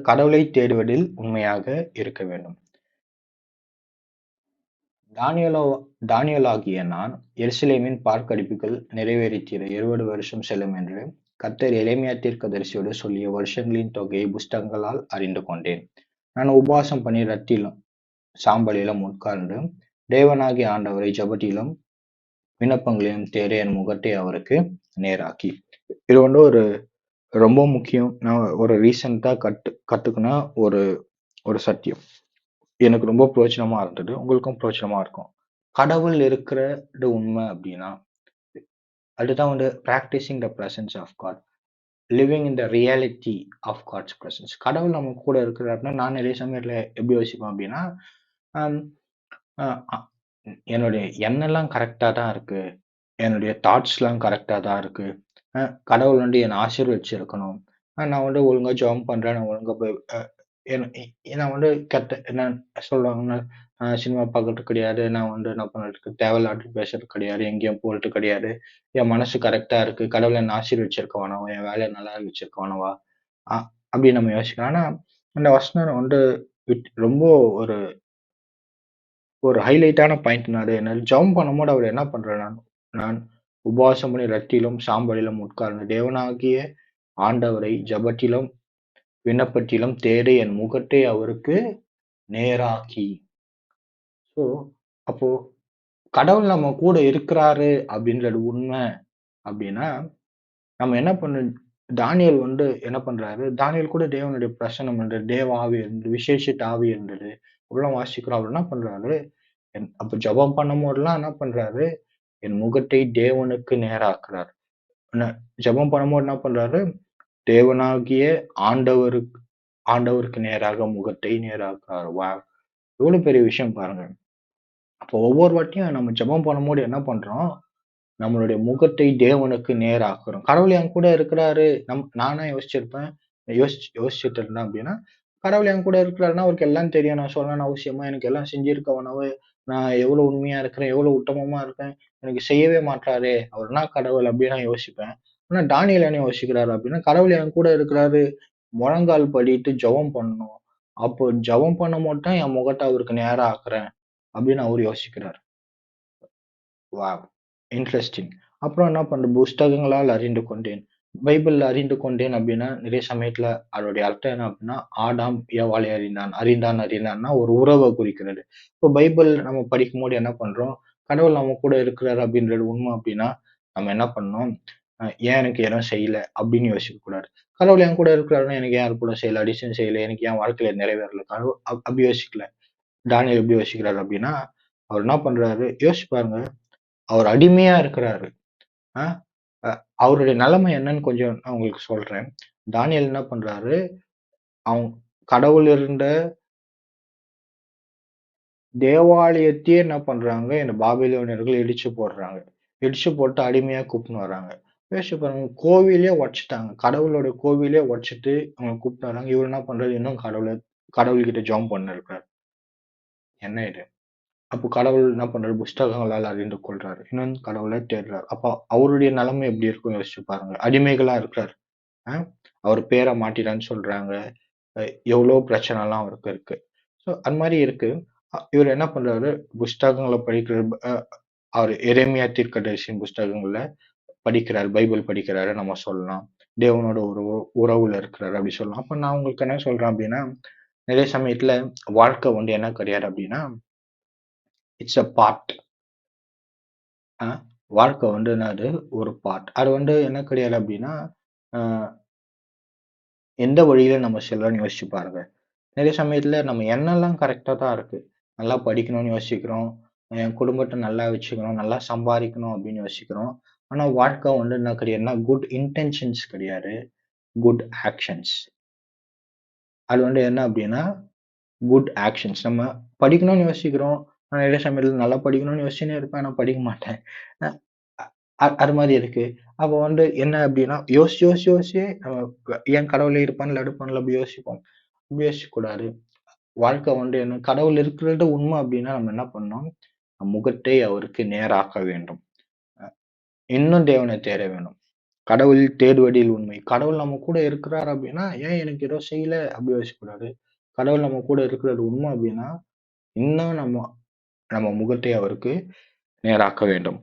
கடவுளை தேடுவதில் உண்மையாக இருக்க வேண்டும். தானியேலோ தானியேலாகிய நான் எருசலேமின் பார்க்கடிப்புகள் நிறைவேறித்தீர 20 வருஷம் செல்லும் என்று கர்த்தர் எரேமியா தீர்க்கதரிசியோடு சொல்லிய வருஷங்களின் தொகையை புஸ்தகங்களால் அறிந்து கொண்டேன். நான் உபவாசம் பண்ணி ரத்திலும் சாம்பலிலும் உட்கார்ந்து தேவனாகிய ஆண்டவரை ஜெபத்திலும் விண்ணப்பங்களிலும் தேட என் முகத்தை அவருக்கு நேராக்கி. இது வந்து ஒரு ரொம்ப முக்கியம். நான் ஒரு ரீசெண்டா கத்துக்கின ஒரு ஒரு சத்தியம். எனக்கு ரொம்ப பிரயோஜனமா இருந்தது. உங்களுக்கும் பிரயோஜனமா இருக்கும். கடவுள் இருக்கிறது உண்மை அப்படின்னா, அதுதான் வந்து practising the presence of God. Living in the reality of God's presence. கடவுள் நம்ம கூட இருக்கிறாருன்னா, நான் நிறைய சமயத்துல எப்படி யோசிப்பேன் அப்படின்னா, ஆம், அஹ் அ- என்னுடைய எண்ணெல்லாம் கரெக்டா தான் இருக்கு. என்னுடைய தாட்ஸ்லாம் கரெக்டா தான் இருக்கு. கடவுள் வந்து என்னை ஆசீர்வதிச்சிருக்கணும். நான் வந்து ஒழுங்கா ஜெபம் பண்றேன். நான் ஒழுங்கா போய் என் நான் வந்து என்ன சொல்லுவாங்கன்னா, சினிமா பார்க்கறது கிடையாது. நான் வந்து என்ன பண்றதுக்கு தேவையில்லாத பேசுறது கிடையாது. எங்கேயும் போறது கிடையாது. என் மனசு கரெக்டா இருக்கு. கடவுள் என்ன ஆசீர்வதிச்சிருக்க வேணாவா? என் வேலைய நல்லா வச்சிருக்க வேணாவா? அ அப்படின்னு நம்ம யோசிக்கலாம். ஆனா, அந்த வசனம் வந்து ரொம்ப ஒரு ஒரு ஹைலைட்டான பாயிண்ட்னாரு என்னது ஜெபம் பண்ணும்போது அவர் என்ன பண்றாரு? நான் உபவாசம் பண்ணி இரட்டிலும் சாம்பலிலும் உட்கார்ந்து தேவனாகிய ஆண்டவரை ஜெபத்திலும் விண்ணப்பத்திலும் தேடி என் முகத்தை அவருக்கு நேராக்கி. ஸோ, அப்போ கடவுள் நம்ம கூட இருக்கிறாரு அப்படின்றது உண்மை அப்படின்னா, நம்ம என்ன தானியேல் வந்து என்ன பண்றாரு? தானியேல் கூட தேவனுடைய பிரசன்னம் இருந்தது. தேவ ஆவி இருந்தது. விசேஷித்த ஆவி இருந்தது. இவ்வளவு வாசிக்கிறோம். அவர் என்ன பண்றாரு? அப்ப ஜெபம் பண்ணும்போதெல்லாம் என்ன பண்றாரு? என் முகத்தை தேவனுக்கு நேராக்குறார். என்ன ஜெபம் பண்ணும்போது என்ன பண்றாரு? தேவனாகிய ஆண்டவருக்கு ஆண்டவருக்கு நேராக முகத்தை நேராக்குறார். வாவ்! எவ்வளவு பெரிய விஷயம் பாருங்க. அப்போ ஒவ்வொரு வாட்டியும் நம்ம ஜெபம் பண்ணும்போது என்ன பண்றோம்? நம்மளுடைய முகத்தை தேவனுக்கு நேராக்குறோம். கடவுள் என் கூட இருக்கிறாரு. நானா யோசிச்சிருப்பேன். யோசிச்சுட்டு இருந்தேன் அப்படின்னா, கடவுள் என் கூட இருக்கிறாருன்னா, அவருக்கு எல்லாம் தெரியும். நான் சொல்லணும்னு அவசியமா எனக்கு எல்லாம் செஞ்சிருக்க வேணாவா? நான் எவ்வளவு உண்மையா இருக்கிறேன், எவ்வளவு உத்தமமா இருக்கேன். எனக்கு செய்யவே மாட்றாரே! அவர் என்ன கடவுள் அப்படின்னு நான் யோசிப்பேன். ஆனா தானியேல் என்ன யோசிக்கிறாரு அப்படின்னா, கடவுள் என் கூட இருக்கிறாரு. முழங்கால் படியிட்டு ஜெபம் பண்ணணும். அப்போ ஜெபம் பண்ணும்போது தான் என் முகத்த அவருக்கு நேரா ஆக்குறேன் அப்படின்னு அவரு யோசிக்கிறாரு. வாவ்! இன்ட்ரஸ்டிங். அப்புறம் என்ன பண்றது? புஸ்தகங்களால் அறிந்து கொண்டேன். பைபிள்ல அறிந்து கொண்டேன் அப்படின்னா, நிறைய சமயத்துல அதோடைய அர்த்தம் என்ன அப்படின்னா, ஆதாம் ஏவாளை அறிந்தான். அறிந்தான்னா ஒரு உறவை குறிக்கிறது. இப்போ பைபிள் நம்ம படிக்கும்போது என்ன பண்றோம்? கடவுள் நம்ம கூட இருக்கிறாரு அப்படின்றது உண்மை அப்படின்னா, நம்ம என்ன பண்ணணும்? ஏன் எனக்கு எதுவும் செய்யல அப்படின்னு யோசிக்கக் கூடாது. கடவுள் என் கூட இருக்கிறாருன்னா, எனக்கு ஏன் அற்புதம் செய்யல? அதிசயம் செய்யல? எனக்கு ஏன் வாழ்க்கையில நிறைவேறல? கடவுள் அப்படி யோசிக்கல. தானியேல் எப்படி யோசிக்கிறாரு அப்படின்னா, அவர் என்ன பண்றாரு? யோசிச்சு பாருங்க. அவர் அடிமையா இருக்கிறாரு. அ அ அவருடைய நிலைமை என்னன்னு கொஞ்சம் நான் உங்களுக்கு சொல்றேன். தானியேல் என்ன பண்றாரு, அவன் கடவுள் இருந்த தேவாலயத்தையே என்ன பண்றாங்க, இந்த பாபிலோனியர்கள் இடிச்சு போடுறாங்க. இடிச்சு போட்டு அடிமையா கூப்ட்டுன்னு வராங்க. யோசிச்சு பாருங்க, கோவிலே உடைச்சுட்டாங்க. கடவுளோட கோவிலே உடைச்சுட்டு அவங்க கூப்ட்டு வராங்க. இவரு என்ன பண்றாரு, இன்னும் கடவுள்கிட்ட ஜெபம் பண்ணின்னு இருக்காரு. என்ன இது? அப்போ கடவுள் என்ன பண்றாரு? புஸ்தகங்களால் அறிந்து கொள்றாரு. இன்னும் கடவுளை தேடுறாரு. அப்ப அவருடைய நிலைமை எப்படி இருக்கும் யோசிச்சு பாருங்க. அடிமைகளா இருக்கிறார். அ அவர் பேர மாத்திட்டான்னு சொல்றாங்க. அ எவ்வளோ பிரச்சனைலாம் அவருக்கு இருக்கு. ஸோ அந்த மாரி இருக்கு. இவரு என்ன பண்றாரு? புஸ்தகங்கள படிக்கிற அவரு எரேமியா தீர்க்கதரிசியின் புஸ்தகங்கள படிக்கிறாரு. பைபிள் படிக்கிறாரு நம்ம சொல்லலாம். தேவனோட ஒரு உறவுல இருக்கிறாரு அப்படி சொல்லலாம். அப்ப நான் உங்களுக்கு என்ன சொல்றேன் அப்படின்னா, நிறைய சமயத்துல வாழ்க்கை வந்து என்ன கிடையாது அப்படின்னா, இட்ஸ் அ பார்ட். அ வாழ்க்கை வந்து என்னது? ஒரு பார்ட். அது வந்து என்ன கிடையாது அப்படின்னா, அ எந்த வழியில நம்ம செல்றோம்னு யோசிச்சு பாருங்க. நிறைய சமயத்துல நம்ம எண்ணம்லாம் கரெக்ட்டா தான் இருக்கு. நல்லா படிக்கணும்னு யோசிக்கிறோம். என் குடும்பத்த நல்லா வச்சுக்கணும், நல்லா சம்பாதிக்கணும் அப்படின்னு யோசிக்கிறோம். ஆனா வாழ்க்கை வந்து என்ன கிடையாதுன்னா, குட் இன்டென்ஷன்ஸ் கிடையாது. Good actions. அது வந்து என்ன அப்படின்னா, குட் ஆக்ஷன்ஸ். நம்ம படிக்கணும்னு யோசிக்கிறோம். ஆனா நிறைய சமயத்துல நல்லா படிக்கணும்னு யோசிச்சுன்னே இருப்பேன். ஆனா படிக்க மாட்டேன். அ அது மாரி இருக்கு. அப்போ வந்து என்ன அப்படின்னா, யோசிச்சு நம்ம ஏன் கடவுளே இருப்பான்ல, எடுப்பான்ல அப்படி யோசிப்போம். அப்படி யோசிக்கக்கூடாது. வாழ்க்கை வந்து என்ன கடவுள் இருக்கிறது உண்மை அப்படின்னா நம்ம என்ன பண்ணணும்? முகத்தை அவருக்கு நேராக்க வேண்டும். இன்னும் தேவனை தேட வேண்டும். கடவுள் தேடுவதில் உண்மை. கடவுள் நம்ம கூட இருக்கிறார் அப்படின்னா, ஏன் எனக்கு ஏதோ செய்யல அப்படி யோசிக்கக்கூடாது. கடவுள் நம்ம கூட இருக்கிறது உண்மை அப்படின்னா, இன்னும் நம்ம நம்ம முகத்தை அவருக்கு நேராக்க வேண்டும்.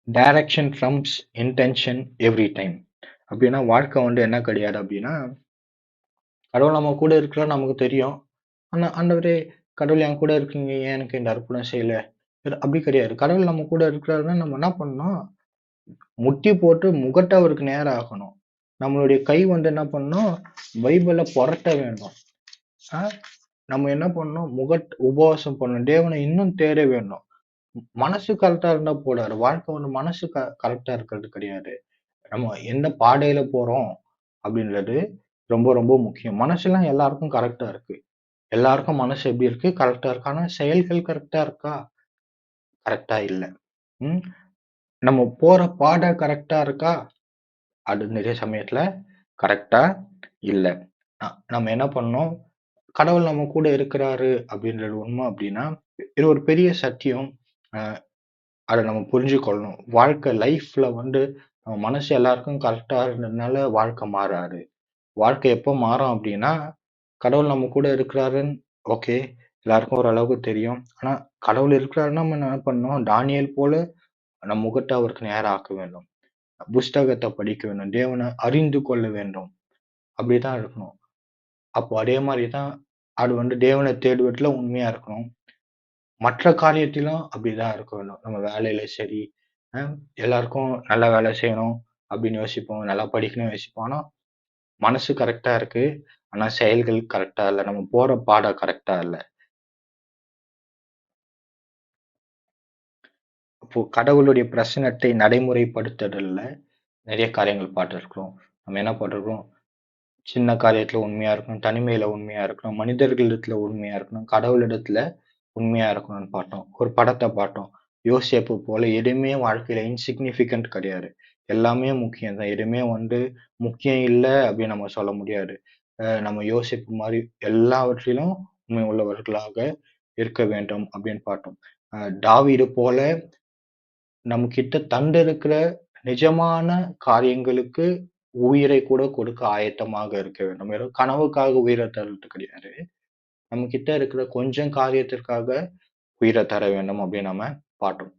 Direction Trump's intention every time. அப்படின்னா வாழ்க்கை என்ன கிடையாது அப்படின்னா, கடவுள் நம்ம கூட இருக்கிறார் நமக்கு தெரியும். ஆனா, ஆண்டவரே கடவுள் என் கூட இருக்கீங்க, ஏன் எனக்கு இந்த அற்புதம் செய்யல? அப்படி கிடையாது. கடவுள் நம்ம கூட இருக்கிறாருன்னா நம்ம என்ன பண்ணணும்? முட்டி போட்டு முகட்ட அவருக்கு நேரா ஆக்கணும். நம்மளுடைய கை என்ன பண்ணணும்? பைபிள புரட்ட வேண்டும். ஆ, நம்ம என்ன பண்ணணும்? உபவாசம் பண்ணணும். தேவனை இன்னும் தேட வேண்டும். மனசு கரெக்ட்டா இருந்தா போதாது. வாழ்க்கை மனசு கரெக்ட்டா இருக்கிறது கிடையாது. நம்ம எந்த பாதையில போறோம் அப்படின்றது ரொம்ப ரொம்ப முக்கியம். மனசுலாம் எல்லாருக்கும் கரெக்ட்டா இருக்கு. எல்லாருக்கும் மனசு எப்படி இருக்கு? கரெக்ட்டா இருக்கு. ஆனா செயல்கள் கரெக்ட்டா இருக்கா? கரெக்ட்டா இல்ல. ம். நம்ம போற பாதை கரெக்ட்டா இருக்கா? அது நிறைய சமயத்துல கரெக்ட்டா இல்ல. நம்ம என்ன பண்ணணும்? கடவுள் நம்ம கூட இருக்கிறாரு அப்படின்றது உண்மை அப்படின்னா, இது ஒரு பெரிய சத்தியம். அ அத நம்ம புரிஞ்சுக்கொள்ளணும். வாழ்க்கை லைஃப்ல நம்ம மனசு எல்லாருக்கும் கரெக்ட்டா இருந்ததுனால வாழ்க்கை மாறாது. வாழ்க்கை எப்போ மாறும் அப்படின்னா, கடவுள் நம்ம கூட இருக்கிறாருன்னு ஓகே. எல்லாருக்கும் ஓரளவுக்கு தெரியும். ஆனா கடவுள் இருக்கிறாருன்னா நம்ம என்ன பண்ணணும்? தானியேல் போல நம் முகத்தை அவருக்கு நேரா ஆக்க வேண்டும். புஸ்தகத்தை படிக்க வேண்டும். தேவனை அறிந்து கொள்ள வேண்டும். அப்படிதான் இருக்கணும். அப்போ அதே மாரி தான் அது தேவனை தேடுவதில உண்மையா இருக்கணும். மற்ற காரியத்திலும் அப்படிதான் இருக்க வேண்டும். நம்ம வேலையில சரி, அ எல்லாருக்கும் நல்ல வேலை செய்யணும் அப்படின்னு யோசிப்போம். நல்லா படிக்கணும்னு யோசிப்போம். ஆனா மனசு கரெக்ட்டா இருக்கு. ஆனா செயல்கள் கரெக்ட்டா இல்ல. நம்ம போற பாதை கரெக்ட்டா இல்ல. அப்போ கடவுளுடைய பிரசனத்தை நடைமுறைப்படுத்துதல்ல நிறைய காரியங்கள் பார்த்திருக்கிறோம். நம்ம என்ன பார்த்திருக்கிறோம்? சின்ன காரியத்துல உண்மையா இருக்கணும். தனிமையில உண்மையா இருக்கணும். மனிதர்களிடத்துல உண்மையா இருக்கணும். கடவுளிடத்துல உண்மையா இருக்கணும்னு பார்த்தோம். ஒரு படத்த பார்த்தோம். யோசேப்பு போல எதுவுமே வாழ்க்கையில இன்சிக்னிஃபிகன்ட் கிடையாது. எல்லாமே முக்கியம் தான். எதுவுமே முக்கியம் இல்ல அப்படின்னு நம்ம சொல்ல முடியாது. நம்ம யோசேப்பு மாரி எல்லாவற்றிலும் உண்மை உள்ளவர்களாக இருக்க வேண்டும் அப்படின்னு பார்த்தோம். தாவீது போல நம்மகிட்ட தந்திருக்கிற நிஜமான காரியங்களுக்கு உயிரை கூட கொடுக்க ஆயத்தமாக இருக்க வேண்டும். வெறும் கனவுக்காக உயிரை தர்றது கிடையாது. நம்ம கிட்ட இருக்கிற கொஞ்சம் காரியத்திற்காக உயிரை தர வேண்டும் அப்படின்னு நம்ம பார்த்தோம்.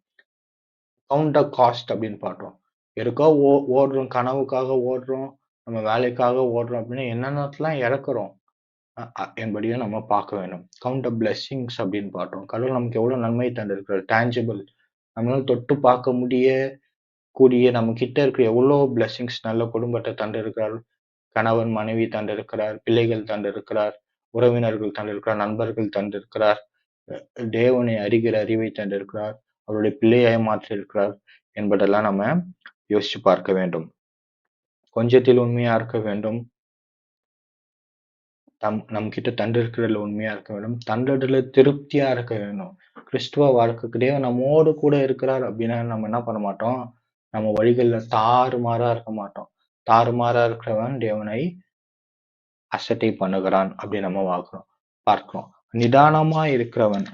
கவுண்ட் த காஸ்ட் அப்படின்னு பார்த்தோம். எதுக்கோ ஓடுறோம், கனவுக்காக ஓடுறோம், நம்ம வேலைக்காக ஓடுறோம் அப்படின்னு என்னென்னலாம் இழக்கிறோம் என்பதையும் நம்ம பார்க்க வேண்டும். கவுண்ட் த பிளெஸ்ஸிங்ஸ் அப்படின்னு பார்த்தோம். கடவுள் நமக்கு எவ்வளவு நன்மை தந்திருக்கிறார். டேஞ்சபிள் நம்மளால தொட்டு பார்க்க கூடிய நம்ம கிட்ட இருக்கிற எவ்வளோ பிளெஸிங்ஸ் நல்ல குடும்பத்தை தந்திருக்கிறார். கணவன், மனைவி தந்திருக்கிறார். பிள்ளைகள் தந்திருக்கிறார். உறவினர்கள் தந்திருக்கிறார். நண்பர்கள் தந்திருக்கிறார். தேவனை அறிகிற அறிவை தந்திருக்கிறார். அவருடைய பிள்ளையாய் மாற்றியிருக்கிறார் என்பதெல்லாம் நம்ம யோசிச்சு பார்க்க வேண்டும். கொஞ்சத்தில் உண்மையா இருக்க வேண்டும். நம் கிட்ட தந்திருக்கிறதுல உண்மையா இருக்க வேண்டும். தந்ததுல திருப்தியா இருக்க வேண்டும். கிறிஸ்துவ வாழ்க்கைக்கு தேவன் நம்மோடு கூட இருக்கிறார் அப்படின்னா நம்ம என்ன பண்ண மாட்டோம்? நம்ம வழிகள்ல தாறுமாறா இருக்க மாட்டோம். தாறுமாறா இருக்கிறவன் தேவனை அசட்டை பண்ணுகிறான் அப்படின்னு நம்ம பார்க்கிறோம். நிதானமா இருக்கிறவன்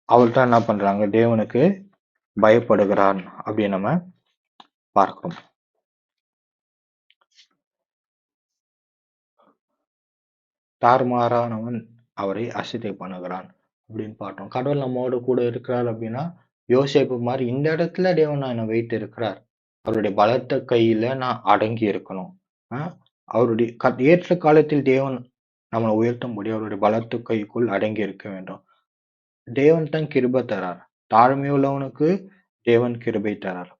அவள் தான் என்ன பண்றாங்க? தேவனுக்கு பயப்படுகிறான் அப்படின்னு நம்ம பார்க்கிறோம். தாறுமாறானவன் அவரை அசட்டை பண்ணுகிறான் அப்படின்னு பார்த்தோம். கடவுள் நம்மோடு கூட இருக்கிறார் அப்படின்னா யோசேப்பு மாதிரி இந்த இடத்துல தேவன் என்னை வைத்து இருக்கிறார். அவருடைய பலத்த கையில நான் அடங்கி இருக்கணும். அவருடைய ஏற்ற காலத்தில் தேவன் நம்மளை உயர்த்தும்படி அவருடைய பலத்த கைக்குள் அடங்கி இருக்க வேண்டும். தேவன் தான் கிருபை தரார். தாழ்மையுள்ளவனுக்கு தேவன் கிருபை தரார்.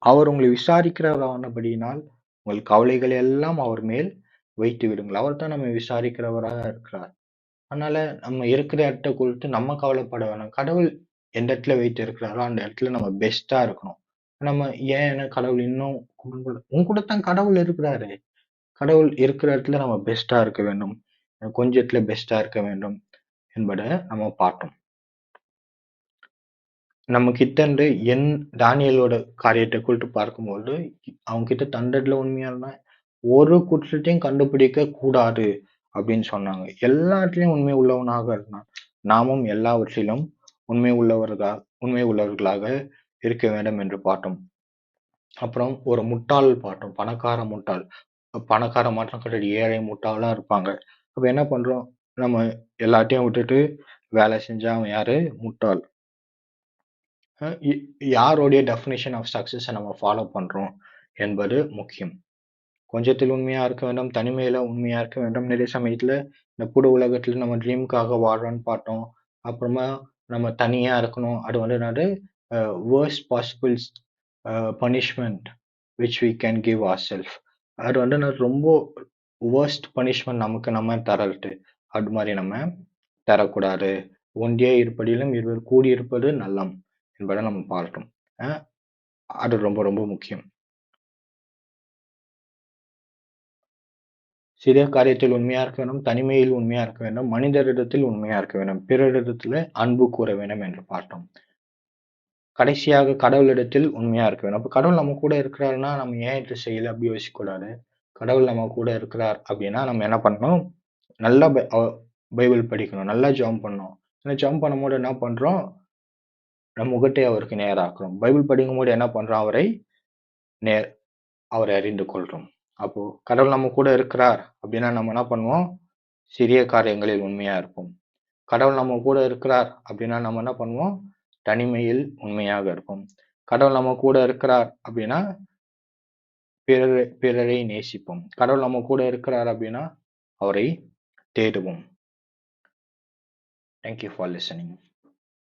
அவர் உங்களை விசாரிக்கிறவரானபடியினால் உங்கள் கவலைகளை எல்லாம் அவர் மேல் வைத்து விடுங்கள். அவர் தான் நம்மை விசாரிக்கிறவராக இருக்கிறார். அதனால நம்ம இருக்கிற இடத்த குறித்து நம்ம கவலைப்பட வேணாம். கடவுள் எந்த இடத்துல வைத்து இருக்கிறாரோ அந்த இடத்துல நம்ம பெஸ்ட்டா இருக்கணும். நம்ம ஏன் கடவுள் இன்னும் உன் கூட தான் கடவுள் இருக்கிறாரு. கடவுள் இருக்கிற இடத்துல நம்ம பெஸ்ட்டா இருக்க வேண்டும். கொஞ்சத்துல பெஸ்ட்டா இருக்க வேண்டும் என்பதை நம்ம பார்த்தோம். நம்ம கிட்ட இருந்து தானியேலோட காரியத்தை குறித்து பார்க்கும்போது அவங்க கிட்ட தந்ததுல உண்மையா இருந்தா ஒரு குற்றத்தையும் கண்டுபிடிக்க கூடாது அப்படின்னு சொன்னாங்க. எல்லாத்துலயும் உண்மை உள்ளவனாக இருந்தான். நாமும் எல்லாவற்றிலும் உண்மை உள்ளவர்களாக இருக்க வேண்டும் என்று பார்த்தோம். அப்புறம் ஒரு முட்டாள் பார்த்தோம். பணக்கார முட்டாள். பணக்கார மாற்றம் கிடையாது. ஏழை முட்டாளா இருப்பாங்க. அப்ப என்ன பண்றோம்? நம்ம எல்லாத்தையும் விட்டுட்டு வேலை செஞ்சா அவன் யாரு? முட்டாள். அ இ யாருடைய டெஃபினிஷன் ஆஃப் சக்சஸ நம்ம ஃபாலோ பண்றோம் என்பது முக்கியம். கொஞ்சத்தில் உண்மையா இருக்க வேண்டும். தனிமையில உண்மையா இருக்க வேண்டும். நிறைய சமயத்துல இந்த புது உலகத்துல நம்ம ட்ரீம்க்காக வாழ்றோம்ன்னு பார்த்தோம். அப்புறமா நம்ம தனியா இருக்கணும். அது வந்து என்னது worst possible punishment which we can give ourself. அது வந்து ரொம்ப வொர்ஸ்ட் பனிஷ்மென்ட் நமக்கு நம்ம தர்றது. அது மாரி நம்ம தரக்கூடாது. "ஒன்றியே இருப்பதிலும் இருவர் கூடியிருப்பது நலம்" என்பதை நம்ம பார்த்தோம். அ அது ரொம்ப ரொம்ப முக்கியம். சிறிய காரியத்தில் உண்மையா இருக்க வேண்டும். தனிமையில் உண்மையா இருக்க வேண்டும். மனிதரிடத்தில் உண்மையா இருக்க வேண்டும். பிறரிடத்தில அன்பு கூர வேண்டும் என்று பார்த்தோம். கடைசியாக கடவுளிடத்தில் உண்மையா இருக்க வேண்டும். அப்ப கடவுள் நம்ம கூட இருக்கிறாருன்னா, நம்ம ஏன் இத செய்யல அப்படி யோசிக்கக்கூடாது. கடவுள் நம்ம கூட இருக்கிறார் அப்படின்னா, நம்ம என்ன பண்ணணும்? நல்லா பைபிள் படிக்கணும். நல்லா ஜெபம் பண்ணணும். ஏன்னா ஜெபம் பண்ணும்போது என்ன பண்றோம்? நம் முகத்தை அவருக்கு நேராக்குறோம். பைபிள் படிக்கும்போது என்ன பண்றோம்? நேர் அவரை அறிந்து கொள்றோம். அப்போ கடவுள் நம்ம கூட இருக்கிறார் அப்படின்னா, நம்ம என்ன பண்ணுவோம்? சிறிய காரியங்களில் உண்மையா இருப்போம். கடவுள் நம்ம கூட இருக்கிறார் அப்படின்னா நம்ம என்ன பண்ணுவோம்? தனிமையில் உண்மையாக இருப்போம். கடவுள் நம்ம கூட இருக்கிறார் அப்படின்னா, பிறரை நேசிப்போம். கடவுள் நம்ம கூட இருக்கிறார் அப்படின்னா, அவரை தேடுவோம். Thank you for listening.